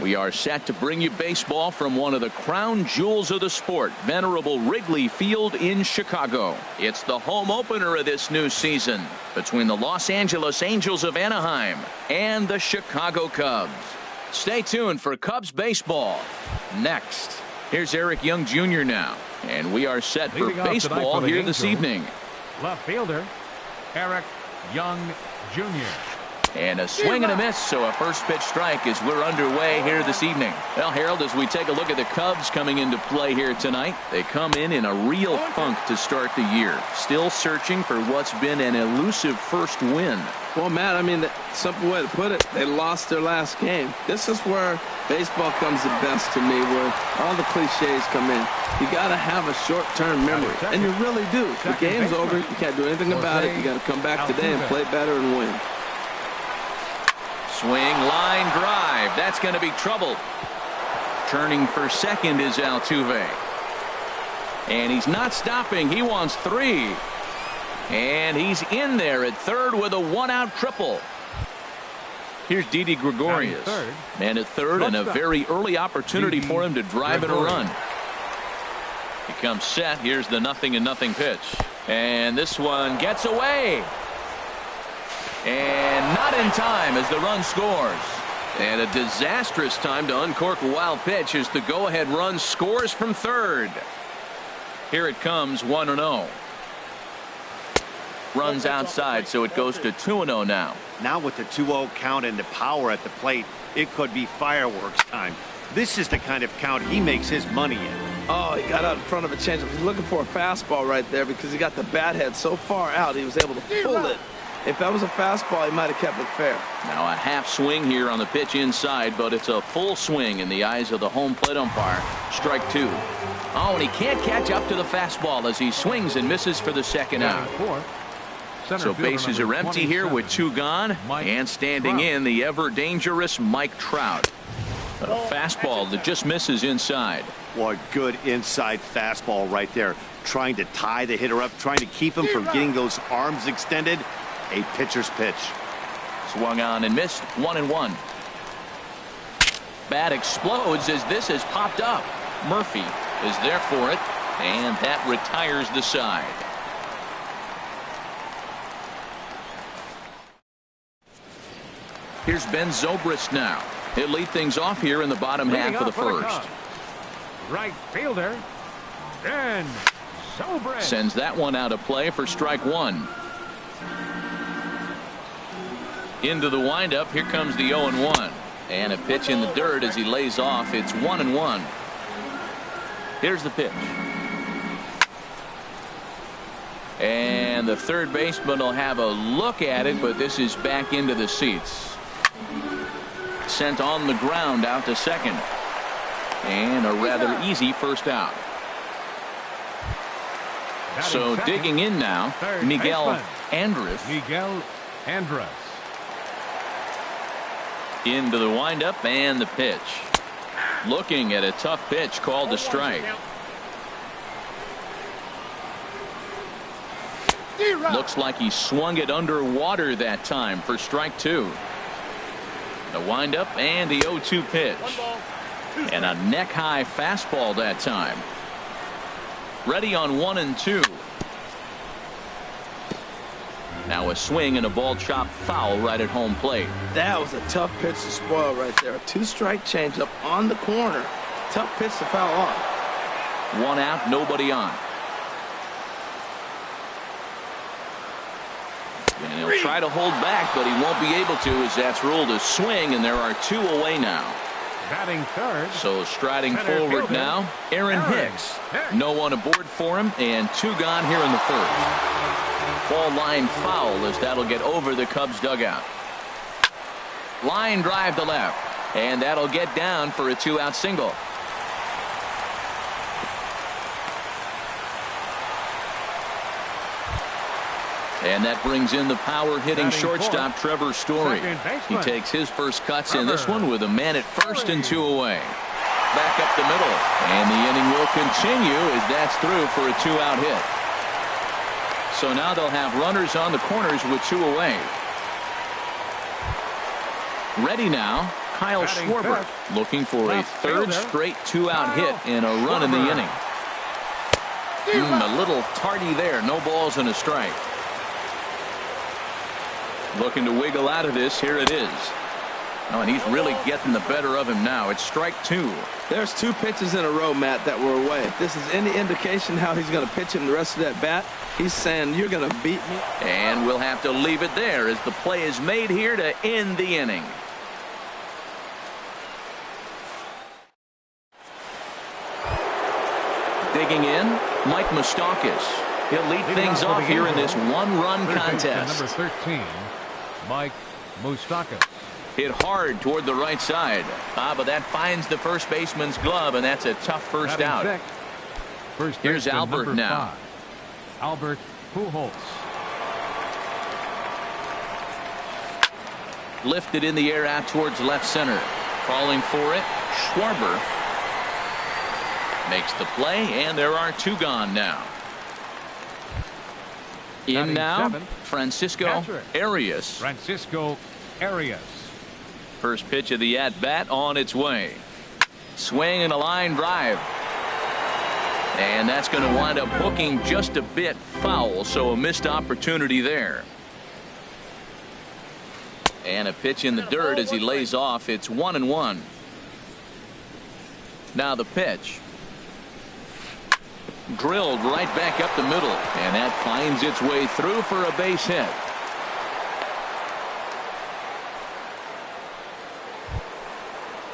We are set to bring you baseball from one of the crown jewels of the sport, venerable Wrigley Field in Chicago. It's the home opener of this new season between the Los Angeles Angels of Anaheim and the Chicago Cubs. Stay tuned for Cubs baseball next. Here's Eric Young Jr. now, and we are set for baseball here this evening. Left fielder, Eric Young Jr. And a swing and a miss, so a first pitch strike as we're underway here this evening. Well, Harold, as we take a look at the Cubs coming into play here tonight, they come in a real funk to start the year. Still searching for what's been an elusive first win. Well, Matt, I mean, the simple way to put it, they lost their last game. This is where baseball comes the best to me, where all the cliches come in. You got to have a short-term memory, and you really do. The game's over. You can't do anything about it. You got to come back today and play better and win. Swing, line drive. That's going to be trouble. Turning for second is Altuve. And he's not stopping. He wants three. And he's in there at third with a one-out triple. Here's Didi Gregorius. Man at third, and a very early opportunity for him to drive in a run. He comes set. Here's the 0-0 pitch. And this one gets away. And not in time as the run scores. And a disastrous time to uncork a wild pitch as the go-ahead run scores from third. Here it comes, 1-0. Runs outside, so it goes to 2-0 now. Now with the 2-0 count and the power at the plate, it could be fireworks time. This is the kind of count he makes his money in. Oh, he got out in front of a changeup. He's looking for a fastball right there because he got the bat head so far out he was able to pull it. If that was a fastball, he might have kept it fair. Now a half swing here on the pitch inside, but it's a full swing in the eyes of the home plate umpire. Strike two. Oh, and he can't catch up to the fastball as he swings and misses for the second out. So bases are empty here with two gone, and standing in the ever dangerous Mike Trout. A fastball that just misses inside. What good inside fastball right there. Trying to tie the hitter up, trying to keep him from getting those arms extended. A pitcher's pitch. Swung on and missed. 1-1. Bat explodes as this has popped up. Murphy is there for it, and that retires the side. Here's Ben Zobrist now. He'll lead things off here in the bottom half of the first. Right fielder, Ben Zobrist. Sends that one out of play for strike one. Into the windup. Here comes the 0-1. And a pitch in the dirt as he lays off. It's 1-1. Here's the pitch. And the third baseman will have a look at it, but this is back into the seats. Sent on the ground out to second. And a rather easy first out. So digging in now, Miguel Andres. Into the windup and the pitch. Looking at a tough pitch called a strike. Looks like he swung it underwater that time for strike two. The windup and the 0-2 pitch. And a neck high fastball that time. Ready on 1-2. Now a swing and a ball chopped foul right at home plate. That was a tough pitch to spoil right there. A two-strike changeup on the corner. Tough pitch to foul off. One out, nobody on. And he'll try to hold back, but he won't be able to as that's ruled a swing, and there are two away now. Batting third. So striding forward now, Aaron Hicks. No one aboard for him, and two gone here in the first. Ball line foul as that'll get over the Cubs dugout. Line drive to left, and that'll get down for a two-out single. And that brings in the power-hitting shortstop Trevor Story. He takes his first cuts in this one with a man at first and two away. Back up the middle, and the inning will continue as that's through for a two-out hit. So now they'll have runners on the corners with two away. Ready now, Kyle Batting Schwarber fifth, looking for a left third fielder, straight two-out Kyle hit and a run in the Schwarber. inning. A little tardy there. No balls and a strike. Looking to wiggle out of this. Here it is. Oh, and he's really getting the better of him now. It's strike two. There's two pitches in a row, Matt, that were away. If this is any indication how he's going to pitch him the rest of that bat, he's saying, you're going to beat me. And we'll have to leave it there as the play is made here to end the inning. Digging in, Mike Moustakas. He'll lead things off here in this one-run contest. Number 13, Mike Moustakas. Hit hard toward the right side. But that finds the first baseman's glove, and that's a tough first Batting out. sixth, first Here's baseman, Albert number now. 5, Albert Pujols. Lifted in the air out towards left center. Calling for it, Schwarber. Makes the play, and there are two gone now. In Batting now, seventh, Francisco catcher. Arias. Francisco Arias. First pitch of the at-bat on its way. Swing and a line drive. And that's going to wind up hooking just a bit foul, so a missed opportunity there. And a pitch in the dirt as he lays off. It's 1-1. Now the pitch. Drilled right back up the middle, and that finds its way through for a base hit.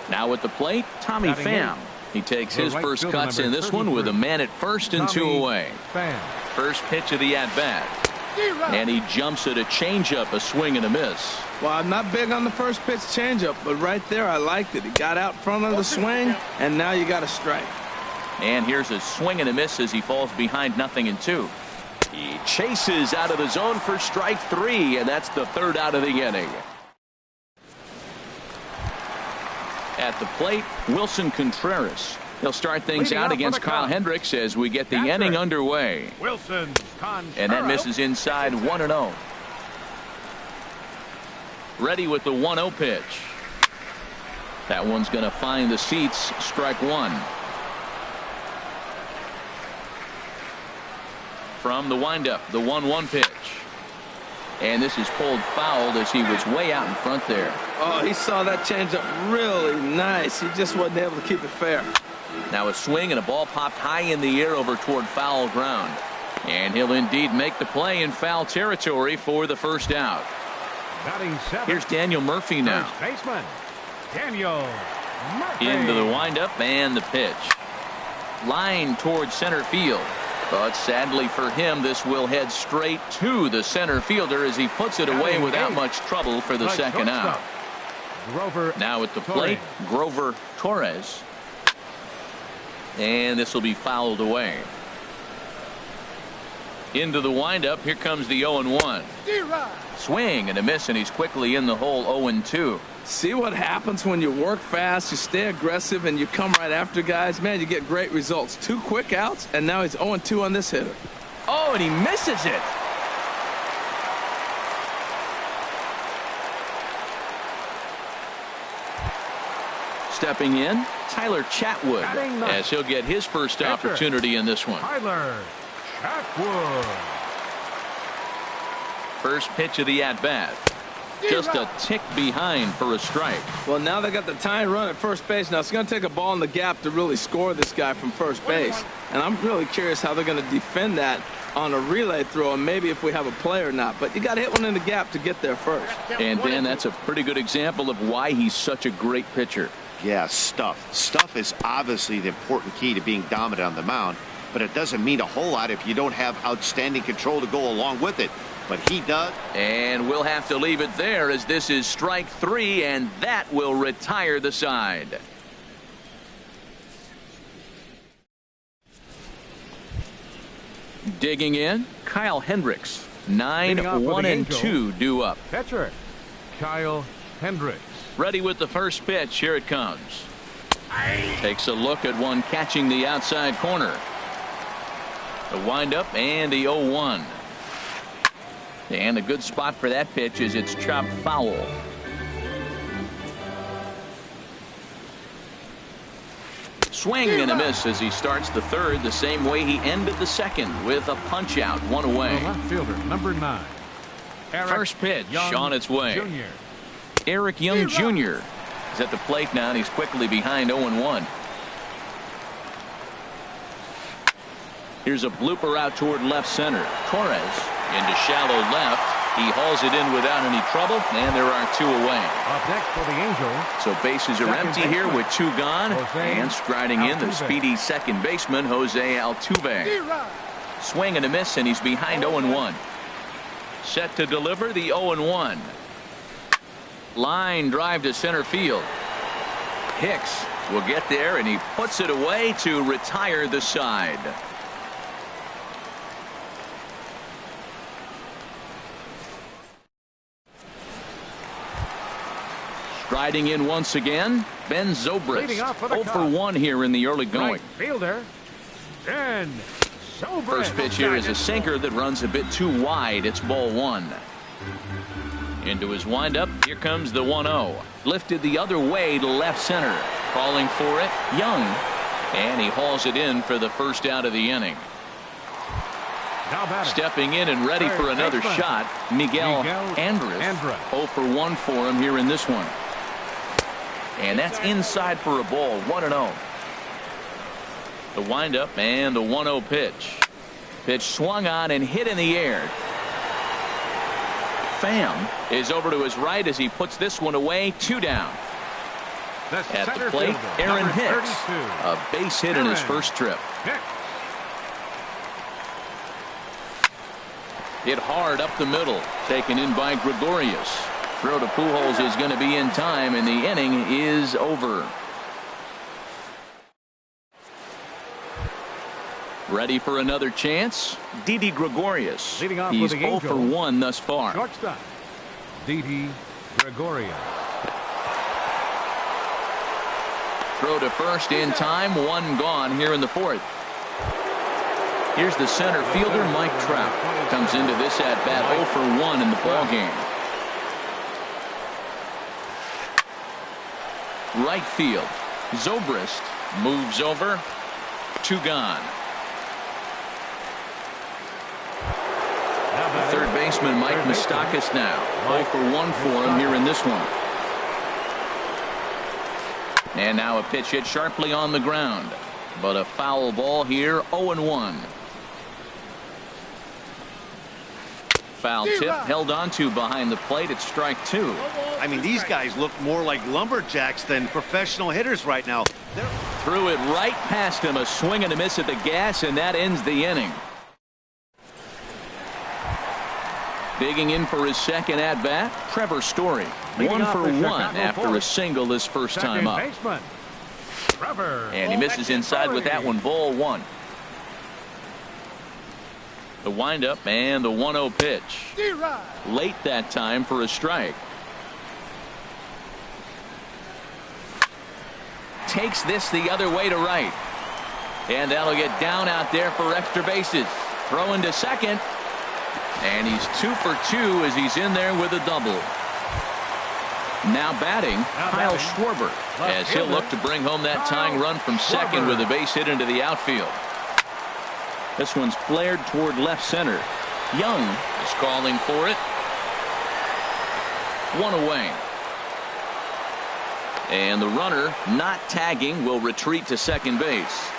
Now at the plate, Tommy Batting Pham. eighth. He takes The his right first fielder, cuts number in this one with a 33. man at first and two Tommy away. Pham. First pitch of the at-bat. And he jumps at a changeup, a swing and a miss. Well, I'm not big on the first pitch changeup, but right there I liked it. He got out front of the swing, and now you got a strike. And here's a swing and a miss as he falls behind 0-2. He chases out of the zone for strike three, and that's the third out of the inning. At the plate, Wilson Contreras. He'll start things Leading out off for against the Kyle Cubs, Hendricks as we get the catcher. inning underway. Wilson Contreras. And that misses inside 1-0. Ready with the 1-0 pitch. That one's going to find the seats. Strike one. From the windup, the 1-1 pitch. And this is pulled foul as he was way out in front there. Oh, he saw that changeup really nice. He just wasn't able to keep it fair. Now a swing and a ball popped high in the air over toward foul ground. And he'll indeed make the play in foul territory for the first out. Batting seventh, Here's Daniel Murphy now. first baseman, Daniel Murphy. Into the windup and the pitch. Line towards center field. But sadly for him, this will head straight to the center fielder as he puts it away Batting without eighth, much trouble for the the second out. shortstop, Grover Now at the Torres. plate, Grover Torres. And this will be fouled away. Into the windup. Here comes the 0-1. Swing and a miss, and he's quickly in the hole 0-2. See what happens when you work fast, you stay aggressive, and you come right after guys? Man, you get great results. 2 quick outs, and now he's 0-2 on this hitter. Oh, and he misses it. Stepping in, Tyler Chatwood, Batting ninth. as he'll get his first Pitcher. opportunity in this one. Tyler Chatwood. First pitch of the at-bat. Just a tick behind for a strike. Well, now they got the tying run at first base. Now, it's going to take a ball in the gap to really score this guy from first base. And I'm really curious how they're going to defend that on a relay throw, and maybe if we have a play or not. But you got to hit one in the gap to get there first. And Dan, that's a pretty good example of why he's such a great pitcher. Yeah, stuff. Stuff is obviously the important key to being dominant on the mound, but it doesn't mean a whole lot if you don't have outstanding control to go along with it. But he does. And we'll have to leave it there as this is strike three, and that will retire the side. Digging in, Kyle Hendricks. 9-1-2 due up. Pitcher Kyle Hendricks. Ready with the first pitch. Here it comes. Takes a look at one catching the outside corner. The windup and the 0-1. And a good spot for that pitch is it's chopped foul. Swing and a miss as he starts the third the same way he ended the second with a punch out, one away. The left fielder, number 9. First pitch Young on its way. Jr. Eric Young Jr. is at the plate now, and he's quickly behind 0-1. Here's a blooper out toward left center. Torres into shallow left. He hauls it in without any trouble, and there are 2 away. Up next for the Angels. So bases are empty here with 2 gone. And striding in the speedy second baseman, Jose Altuve. Swing and a miss, and he's behind 0-1. Set to deliver the 0-1. Line drive to center field. Hicks will get there, and he puts it away to retire the side. Striding in once again, Ben Zobrist. 0-for-1 here in the early going. Right fielder, Ben Zobrist. First pitch here is a sinker that runs a bit too wide. It's ball 1. Into his windup. Here comes the 1-0. Lifted the other way to left center. Calling for it, Young. And he hauls it in for the first out of the inning. Stepping in and ready for another shot, Miguel Andres. 0-for-1 for him here in this one. And that's inside for a ball, 1-0. The windup and the 1-0 pitch. Pitch swung on and hit in the air. Pham is over to his right as he puts this one away. 2 down. At the plate, Aaron Hicks. A base hit in his first trip. Hit hard up the middle. Taken in by Gregorius. Throw to Pujols is going to be in time, and the inning is over. Ready for another chance? Didi Gregorius. He's 0-for-1 thus far. Shortstop, Didi Gregorius. Throw to first in time. 1 gone here in the 4th. Here's the center fielder, Mike Trout. Comes into this at-bat 0-for-1 in the ballgame. Right field. Zobrist moves over. 2 gone. Third baseman Mike Moustakas now. 0-for-1 for him here in this one. And now a pitch hit sharply on the ground. But a foul ball here. 0-1. Foul tip held onto behind the plate. It's strike 2. I mean, these guys look more like lumberjacks than professional hitters right now. Threw it right past him. A swing and a miss at the gas, and that ends the inning. Digging in for his second at-bat, Trevor Story. 1-for-1 after a single his first time up. And he misses inside with that one. Ball 1. The windup and the 1-0 pitch. Late that time for a strike. Takes this the other way to right. And that'll get down out there for extra bases. Throw into second. And he's 2 for 2 as he's in there with a double. Now batting, Kyle Schwarber, as he'll look to bring home that tying run from second with a base hit into the outfield. This one's flared toward left center. Young is calling for it. 1 away. And the runner, not tagging, will retreat to second base.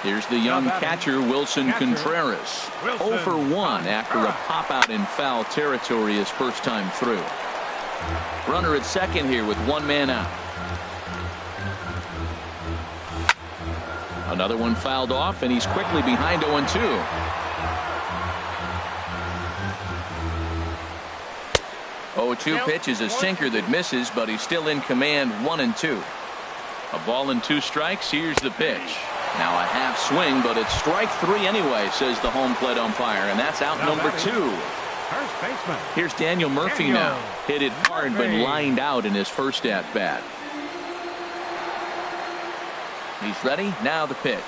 Here's the young catcher, Wilson Contreras. 0-for-1 after a pop-out in foul territory his first time through. Runner at second here with 1 man out. Another one fouled off, and he's quickly behind 0-2. 0-2 pitch is a sinker that misses, but he's still in command. 1-2. A ball and 2 strikes. Here's the pitch. Now a half swing, but it's strike 3 anyway, says the home plate umpire, and that's out number 2. First baseman. Here's Daniel Murphy now. Hit it hard, but lined out in his first at bat. He's ready. Now the pitch.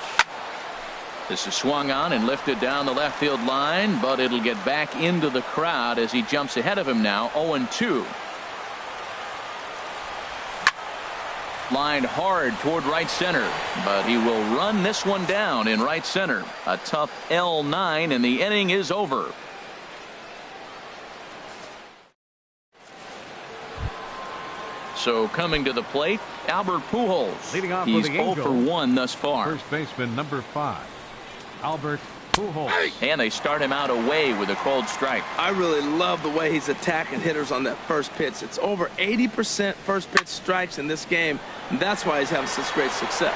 This is swung on and lifted down the left field line, but it'll get back into the crowd as he jumps ahead of him now. 0-2. Lined hard toward right center, but he will run this one down in right center. A tough L9, and the inning is over. So coming to the plate, Albert Pujols. Leading off He's for the 0 for Angels. 1 thus far. First baseman number 5, Albert Pujols. And they start him out away with a called strike. I really love the way he's attacking hitters on that first pitch. It's over 80% first pitch strikes in this game, and that's why he's having such great success.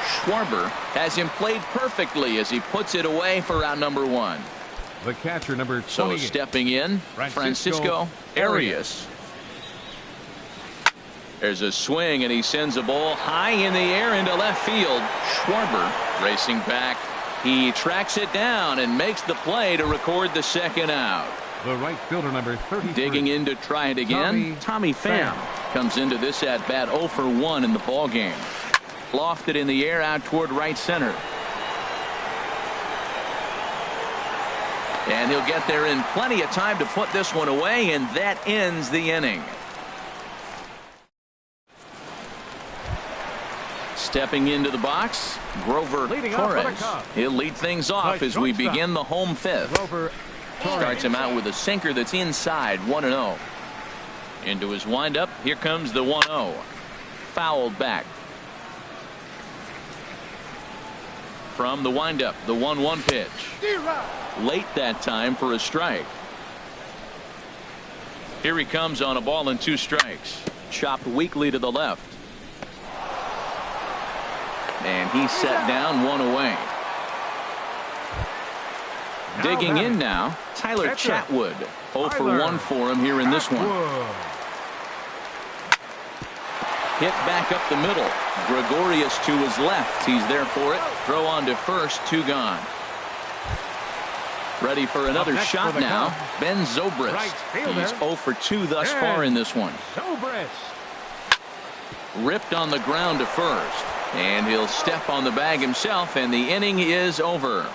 Schwarber has him played perfectly as he puts it away for out number 1. The catcher number 28. So stepping in, Francisco Arias. There's a swing, and he sends a ball high in the air into left field. Schwarber racing back. He tracks it down and makes the play to record the second out. The right fielder number 33. Digging in to try it again, Tommy Pham comes into this at bat 0 for 1 in the ball game. Lofted in the air out toward right center. And he'll get there in plenty of time to put this one away, and that ends the inning. Stepping into the box, Grover Torres. He'll lead things off as we begin the home fifth. Starts him out with a sinker that's inside, 1-0. Into his windup, here comes the 1-0. Fouled back. From the windup, the 1-1 pitch. Late that time for a strike. Here he comes on a ball and 2 strikes. Chopped weakly to the left. And he's set down, 1 away. Digging in now, Tyler Chatwood. 0 for 1 for him here in this one. Hit back up the middle. Gregorius to his left. He's there for it. Throw on to first, 2 gone. Ready for another shot now. Ben Zobrist. He's 0 for 2 thus far in this one. Ripped on the ground to first. And he'll step on the bag himself, and the inning is over.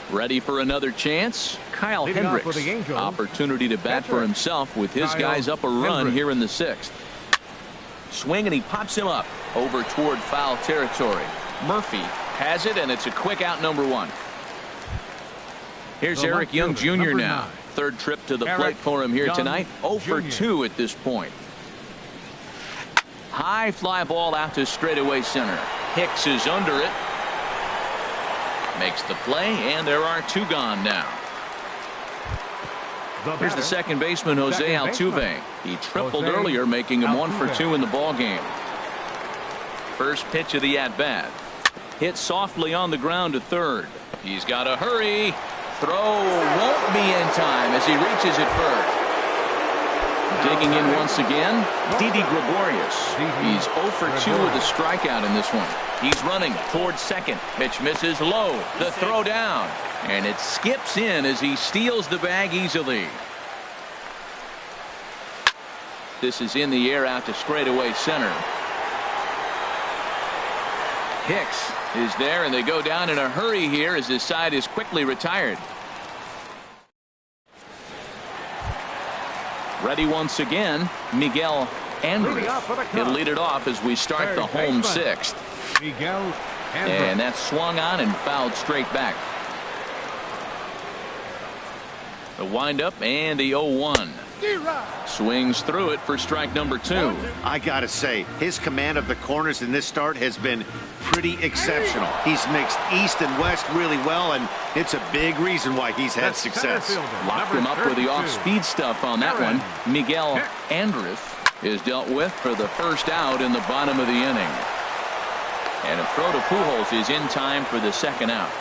Ready for another chance? Kyle Hendricks. Opportunity to bat for himself with his guys up a run here in the 6th. Swing, and he pops him up over toward foul territory. Murphy has it, and it's a quick out, number 1. Here's Eric Young Jr. now. 3rd trip to the plate for him here tonight. 0 for 2 at this point. High fly ball out to straightaway center. Hicks is under it. Makes the play, and there are 2 gone now. Here's the second baseman, Jose Altuve. He tripled earlier, making him 1 for 2 in the ball game. First pitch of the at-bat. Hit softly on the ground to third. He's got to hurry. Throw won't be in time as he reaches it first. Digging in once again, Didi Gregorius. He's 0 for 2 with a strikeout in this one. He's running towards second. Pitch misses low. The throw down. And it skips in as he steals the bag easily. This is in the air out to straightaway center. Hicks is there, and they go down in a hurry here as his side is quickly retired. Ready once again, Miguel Andres. He'll lead it off as we start the home 6th. And that's swung on and fouled straight back. The windup and the 0-1. Swings through it for strike number 2. I gotta say, his command of the corners in this start has been pretty exceptional. He's mixed east and west really well, and it's a big reason why he's had success. Locked him up with the off-speed stuff on that one. Miguel Andres is dealt with for the first out in the bottom of the inning. And a throw to Pujols is in time for the second out.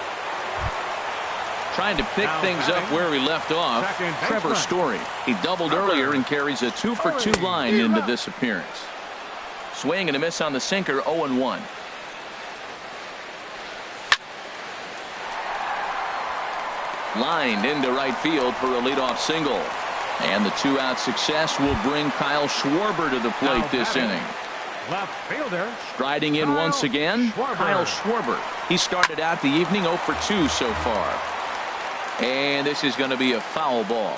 Trying to pick things up where he left off, Trevor Story. He doubled earlier and carries a 2 for 2 line into this appearance. Swing and a miss on the sinker, 0-1. Lined into right field for a leadoff single. And the 2-out success will bring Kyle Schwarber to the plate this inning. Left fielder. Striding in once again, Kyle Schwarber. He started out the evening 0 for 2 so far. And this is going to be a foul ball.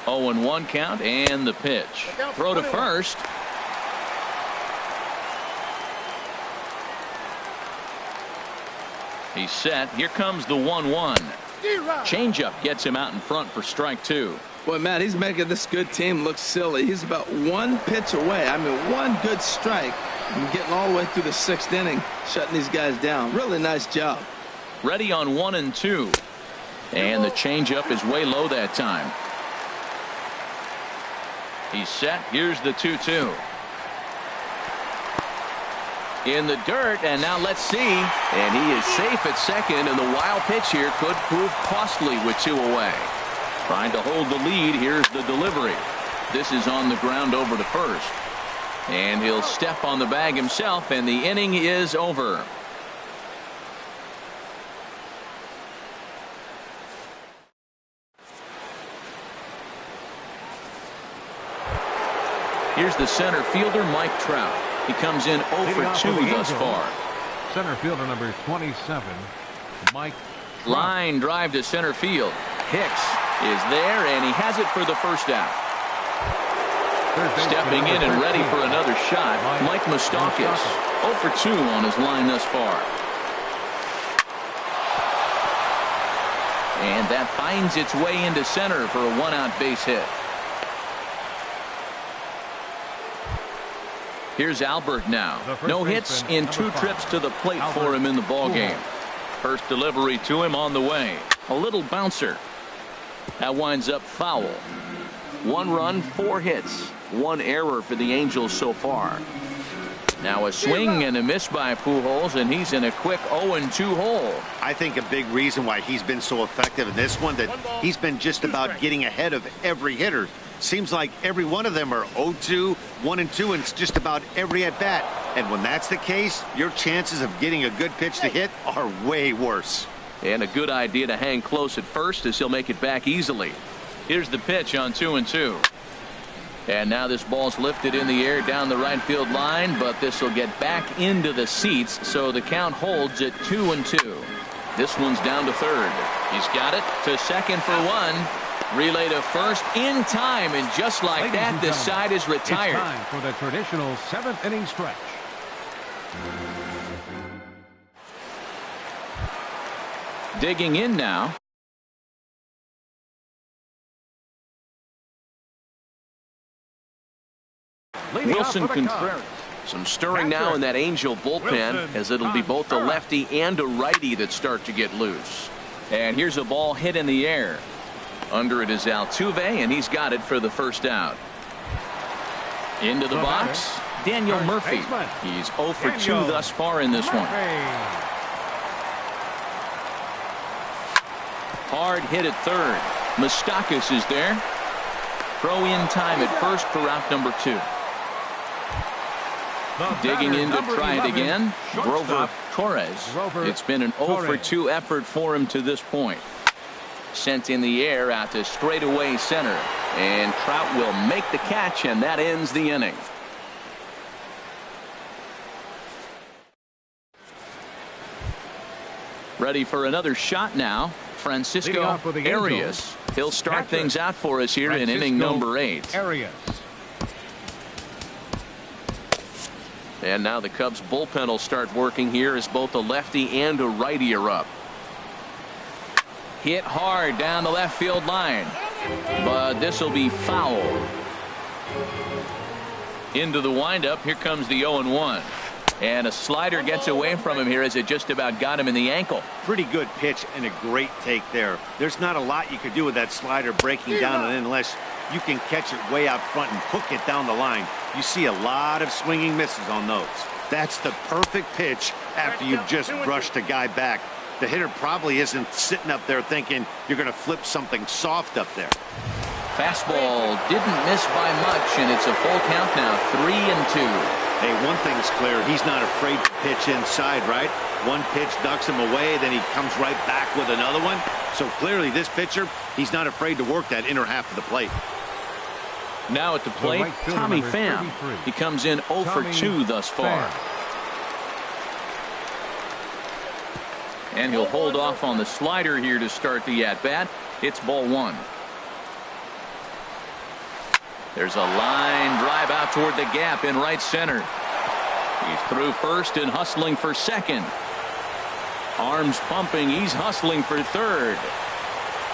0-1 count and the pitch. Throw to first. He's set. Here comes the 1-1. Changeup gets him out in front for strike 2. Boy, Matt, he's making this good team look silly. He's about one pitch away. I mean, one good strike and getting all the way through the 6th inning, shutting these guys down. Really nice job. Ready on 1-2. And the changeup is way low that time. He's set. Here's the 2-2. In the dirt, and now let's see. And he is safe at second, and the wild pitch here could prove costly with 2 away. Trying to hold the lead. Here's the delivery. This is on the ground over to first. And he'll step on the bag himself, and the inning is over. Here's the center fielder, Mike Trout. He comes in 0 for 2 thus far. Center fielder number 27, Mike Trout. Line drive to center field. Hicks is there, and he has it for the first out. Stepping in and ready for another shot, Mike Moustakas. 0 for 2 on his line thus far. And that finds its way into center for a 1-out base hit. Here's Albert now. No hits in 2 trips to the plate for him in the ballgame. First delivery to him on the way. A little bouncer. That winds up foul. 1 run, 4 hits. 1 error for the Angels so far. Now a swing and a miss by Pujols, and he's in a quick 0-2 hole. I think a big reason why he's been so effective in this one, that he's been just about getting ahead of every hitter. Seems like every one of them are 0-2, 1-2, and it's just about every at-bat. And when that's the case, your chances of getting a good pitch to hit are way worse. And a good idea to hang close at first, as he'll make it back easily. Here's the pitch on 2-2. And now this ball's lifted in the air down the right field line, but this will get back into the seats, so the count holds at 2-2. This one's down to third. He's got it to second for 1. Relay to first in time, and just like that, the side is retired. It's time for the traditional 7th inning stretch. Digging in now. Wilson Contreras. Some stirring now in that Angel bullpen, as it'll be both a lefty and a righty that start to get loose. And here's a ball hit in the air. Under it is Altuve, and he's got it for the first out. Into the box, Daniel Murphy. He's 0 for 2 thus far in this one. Hard hit at third. Moustakas is there. Throw in time at first for out number 2. Digging in to try it again, Grover Torres. It's been an 0 for 2 effort for him to this point. Sent in the air out to straightaway center, and Trout will make the catch, and that ends the inning. Ready for another shot now, Francisco Arias. He'll start things out for us here in inning number 8. Arias. And now the Cubs bullpen will start working here, as both a lefty and a righty are up. Hit hard down the left field line, but this will be foul. Into the windup. Here comes the 0-1. And a slider gets away from him here, as it just about got him in the ankle. Pretty good pitch and a great take there. There's not a lot you could do with that slider breaking down, and unless you can catch it way out front and hook it down the line, you see a lot of swinging misses on those. That's the perfect pitch after you've just brushed a guy back. The hitter probably isn't sitting up there thinking you're going to flip something soft up there. Fastball didn't miss by much, and it's a full count now, 3-2. Hey, one thing's clear. He's not afraid to pitch inside, right? One pitch ducks him away, then he comes right back with another one. So clearly this pitcher, he's not afraid to work that inner half of the plate. Now at the plate, Tommy Pham. He comes in 0 for 2 thus far. And he'll hold off on the slider here to start the at-bat. It's ball one. There's a line drive out toward the gap in right center. He's through first and hustling for second. Arms pumping. He's hustling for third.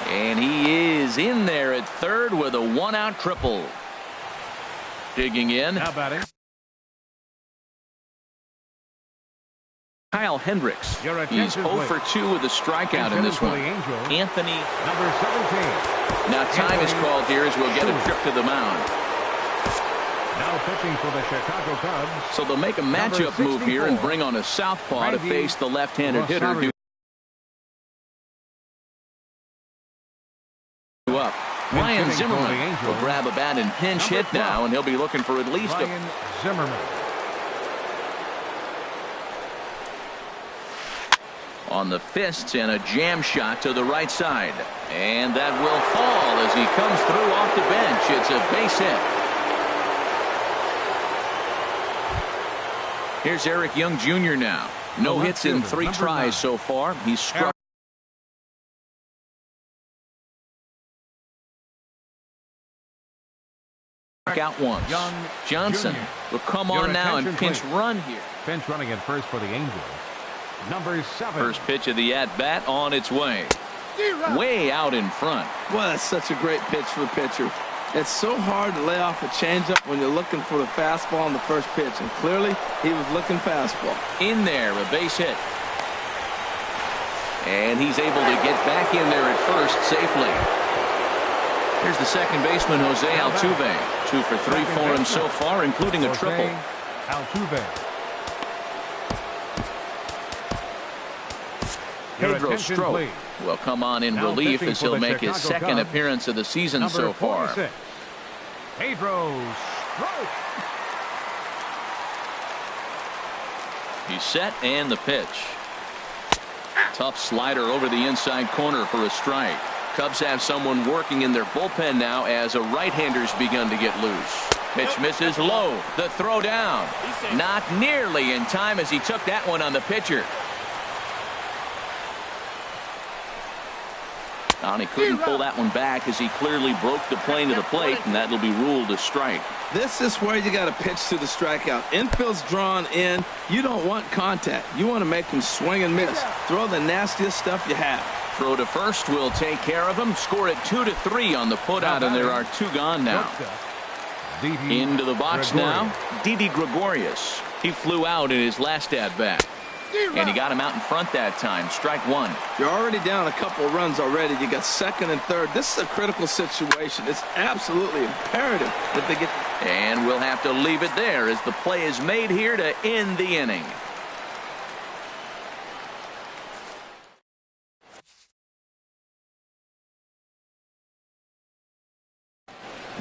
And he is in there at third with a one-out triple. Digging in. Now batting. Kyle Hendricks. He's 0 please. for 2 with a strikeout in this one. Anthony. Number 17. Now time is called here as we'll get a trip to the mound. Now pitching for the Chicago Cubs. So they'll make a matchup move here and bring on a southpaw to face the left-handed hitter. Up. Ryan Zimmerman will grab a bat and pinch hit now, and he'll be looking for at least Ryan Zimmerman. on the fists and a jam shot to the right side. And that will fall as he comes through off the bench. It's a base hit. Here's Eric Young Jr. now. No hits in 3 tries so far. He's struck out once. Johnson will come on now and pinch run here. Pinch running at first for the Angels. Number 7. First pitch of the at-bat on its way. Way out in front. Well, that's such a great pitch for the pitcher. It's so hard to lay off a changeup when you're looking for the fastball on the first pitch, and clearly he was looking fastball. In there, a base hit. And he's able to get back in there at first safely. Here's the second baseman, Jose Altuve. 2 for 3 for him so far, including a triple. Altuve. Pedro Strop will come on in relief as he'll make his second appearance of the season so far. Pedro Strop. He's set and the pitch. Tough slider over the inside corner for a strike. Cubs have someone working in their bullpen now as a right-hander's begun to get loose. Pitch misses low. The throw down. Not nearly in time as he took that one on the pitcher. He couldn't pull that one back as he clearly broke the plane to the plate, and that'll be ruled a strike. This is where you got to pitch to the strikeout. Infield's drawn in. You don't want contact. You want to make him swing and miss. Throw the nastiest stuff you have. Throw to first will take care of him. Score it 2-3 on the putout, and there are 2 gone now. Into the box now, Didi Gregorius. He flew out in his last at-bat. And he got him out in front that time. Strike 1. You're already down a couple runs already. You got second and third. This is a critical situation. It's absolutely imperative that they get. And we'll have to leave it there as the play is made here to end the inning.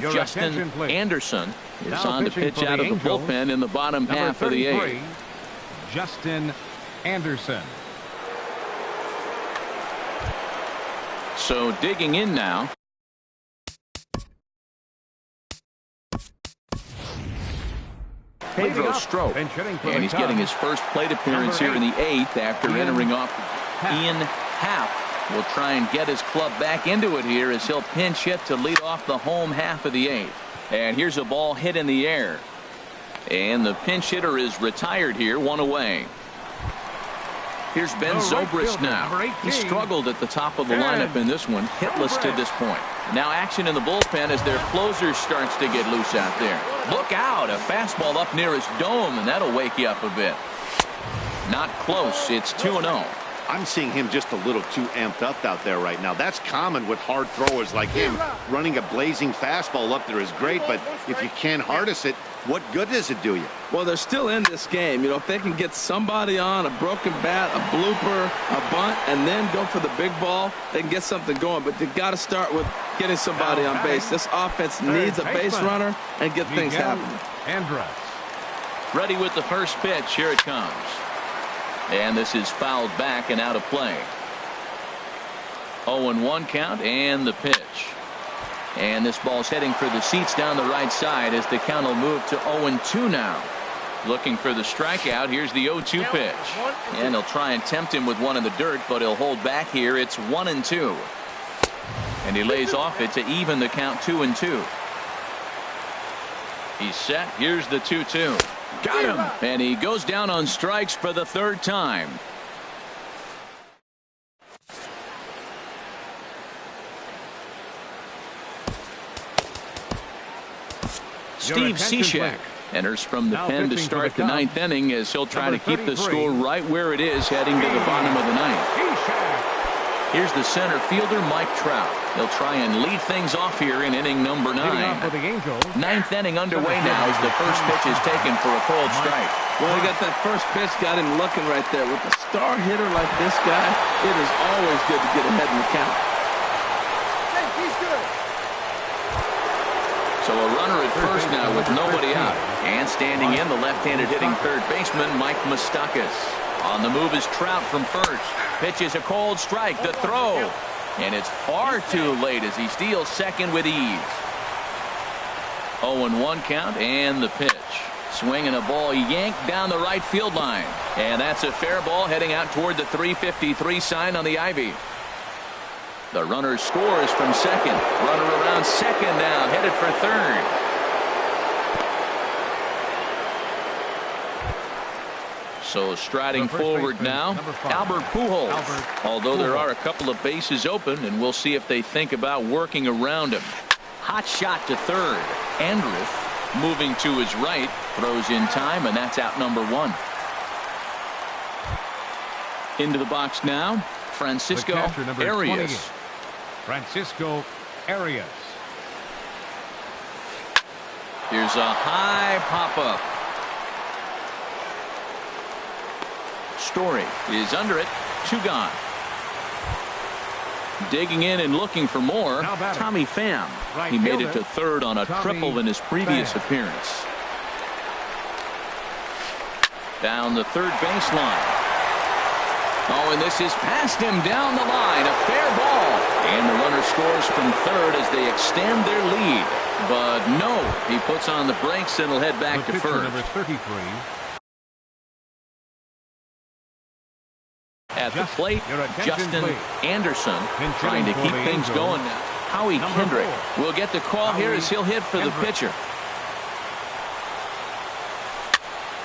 Justin Anderson is on to pitch out of the bullpen in the bottom half of the 8th. Justin Anderson. So digging in now. Pedro Strop. And he's getting his first plate appearance here in the 8th after entering off. Ian Happ will try and get his club back into it here as he'll pinch hit to lead off the home half of the 8th. And here's a ball hit in the air. And the pinch hitter is retired here, 1 away. Here's Ben Zobrist now. He struggled at the top of the lineup in this one, hitless to this point. Now action in the bullpen as their closer starts to get loose out there. Look out, a fastball up near his dome, and that'll wake you up a bit. Not close. It's 2-0. I'm seeing him just a little too amped up out there right now. That's common with hard throwers like him. Running a blazing fastball up there is great, but if you can't harness it, what good does it do you? Well, they're still in this game. You know, if they can get somebody on, a broken bat, a blooper, a bunt, and then go for the big ball, they can get something going. But they've got to start with getting somebody on base. This offense needs a base runner and get things happening. Ready with the first pitch. Here it comes. And this is fouled back and out of play. 0-1 count and the pitch. And this ball's heading for the seats down the right side as the count will move to 0-2 now. Looking for the strikeout. Here's the 0-2 pitch. And he'll try and tempt him with one in the dirt, but he'll hold back here. It's 1-2. And he lays off it to even the count 2-2. He's set. Here's the 2-2. Got him. And he goes down on strikes for the third time. Steve Cishek enters from the pen to start the ninth inning as he'll try to keep the score right where it is heading to the bottom of the ninth. Here's the center fielder, Mike Trout. He'll try and lead things off here in inning number 9. Ninth inning underway now as the first pitch is taken for a called strike. Well, he got that first pitch, got him looking right there. With a star hitter like this guy, it is always good to get ahead in the count. So a runner at first now with nobody out. And standing in, the left-handed hitting third baseman, Mike Moustakas. On the move is Trout from first. Pitches a cold strike, the throw. And it's far too late as he steals second with ease. 0-1 count and the pitch. Swinging a ball yanked down the right field line. And that's a fair ball heading out toward the 353 sign on the ivy. The runner scores from second. Runner around second now, headed for third. So striding forward now, Albert Pujols. Although there are a couple of bases open, and we'll see if they think about working around him. Hot shot to third. Andrus moving to his right, throws in time, and that's out number 1. Into the box now, Francisco Arias. Francisco Arias. Here's a high pop-up. Story is under it. 2 gone. Digging in and looking for more, Tommy Pham. He made it to third on a triple in his previous appearance. Down the third baseline. Oh, and this is past him down the line. A fair ball. And the runner scores from third as they extend their lead. But no, he puts on the brakes and will head back to first. Number 33. At the plate, Justin Anderson trying to keep things going now. Howie Kendrick will get the call here as he'll hit for the pitcher.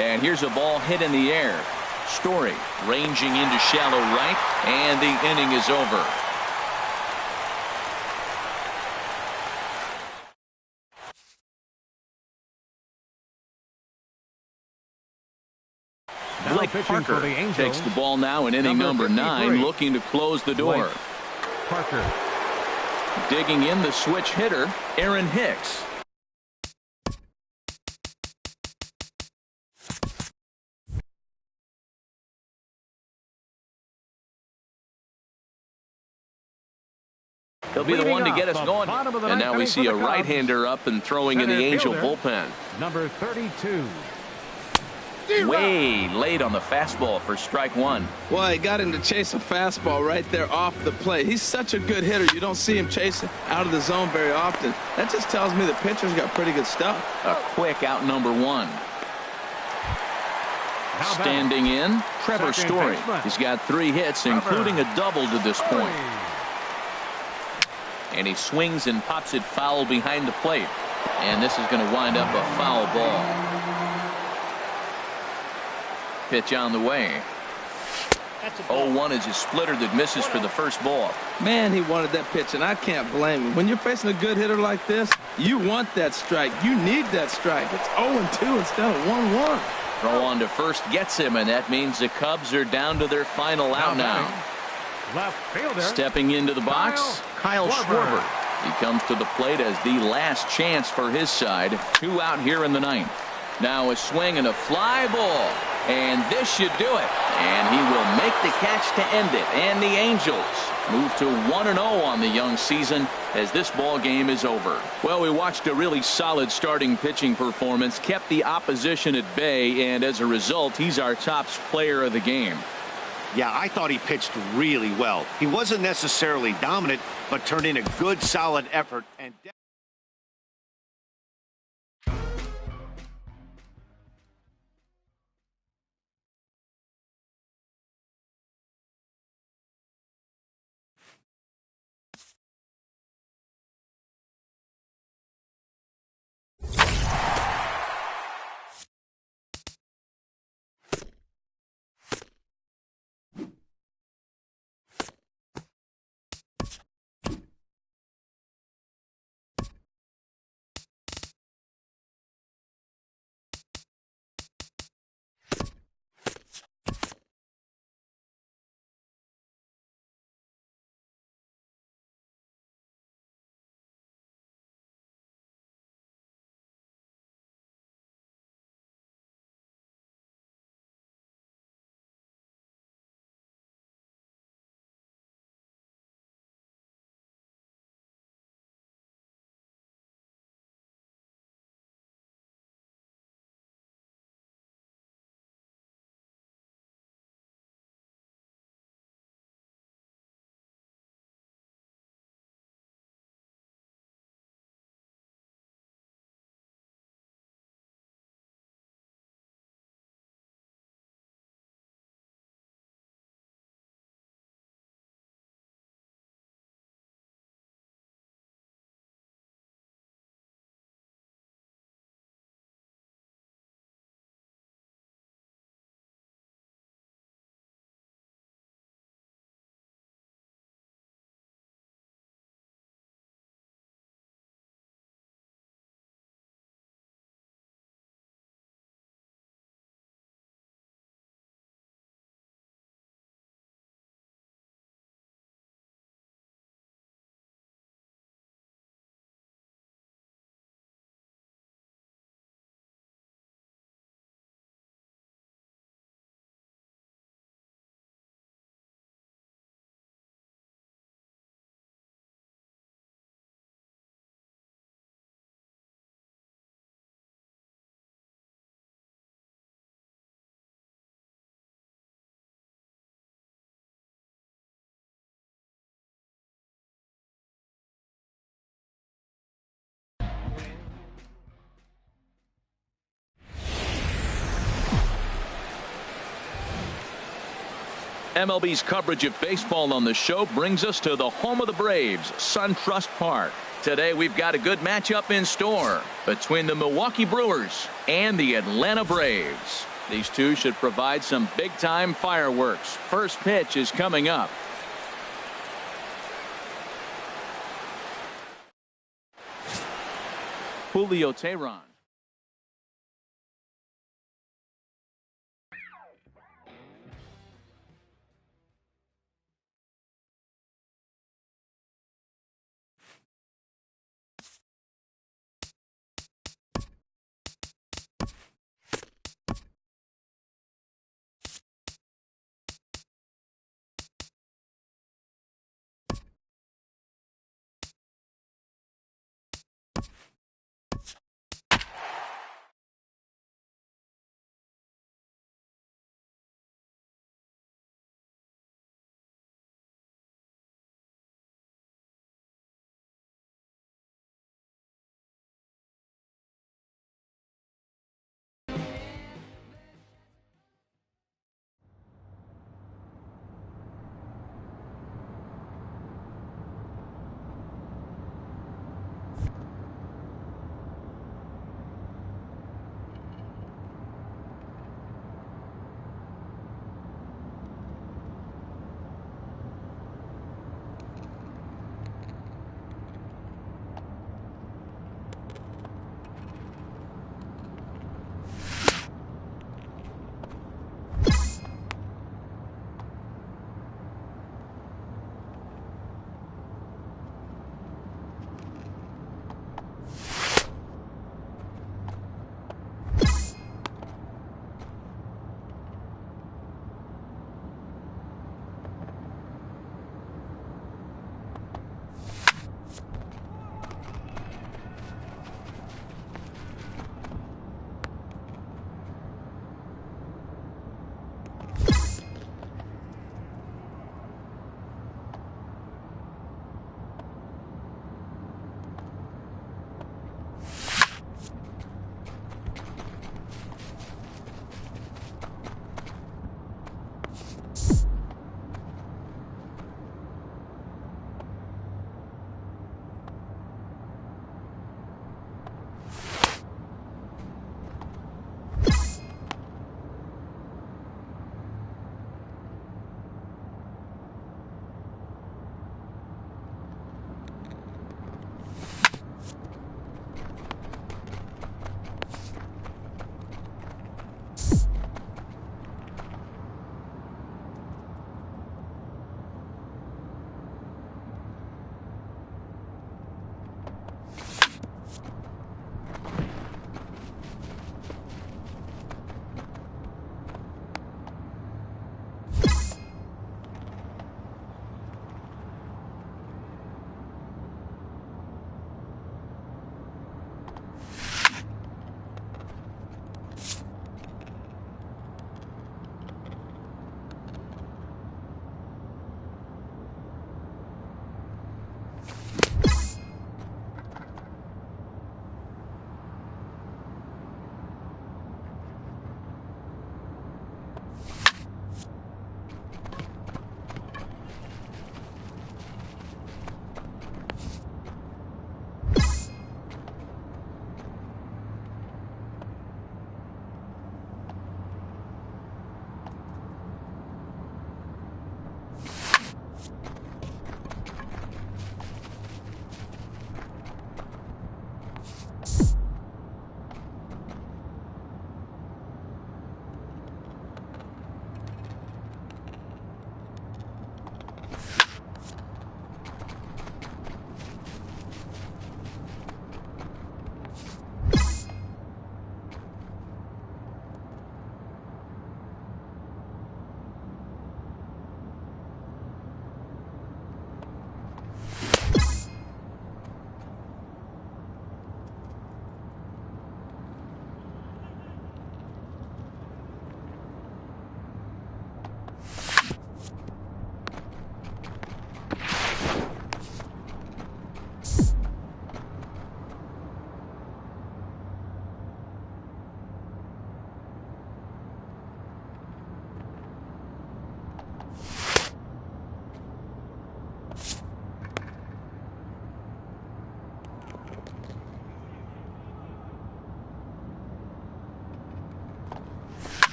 And here's a ball hit in the air. Story ranging into shallow right, and the inning is over. Blake Parker takes the ball now in inning number 9, looking to close the door. Parker. Digging in the switch hitter, Aaron Hicks. He'll be the one to get us going. And now we see a right-hander up and throwing in the Angel bullpen. Number 32. Way late on the fastball for strike 1. Well, he got him to chase a fastball right there off the plate. He's such a good hitter. You don't see him chasing out of the zone very often. That just tells me the pitcher's got pretty good stuff. A quick out number 1. Standing in, Trevor Story. He's got 3 hits, including a double to this point. And he swings and pops it foul behind the plate. And this is going to wind up a foul ball. Pitch on the way. 0-1 is a splitter that misses for the first ball. Man, he wanted that pitch, and I can't blame him. When you're facing a good hitter like this, you want that strike. You need that strike. It's 0-2 instead of 1-1. Throw on to first gets him, and that means the Cubs are down to their final out now. Left fielder. Stepping into the box, Kyle Schwarber. He comes to the plate as the last chance for his side. 2 out here in the 9th. Now a swing and a fly ball. And this should do it. And he will make the catch to end it. And the Angels move to 1-0 on the young season as this ball game is over. Well, we watched a really solid starting pitching performance, kept the opposition at bay, and as a result, he's our top player of the game. Yeah, I thought he pitched really well. He wasn't necessarily dominant, but turned in a good, solid effort. And MLB's coverage of baseball on the show brings us to the home of the Braves, SunTrust Park. Today we've got a good matchup in store between the Milwaukee Brewers and the Atlanta Braves. These two should provide some big-time fireworks. First pitch is coming up. Julio Teheran.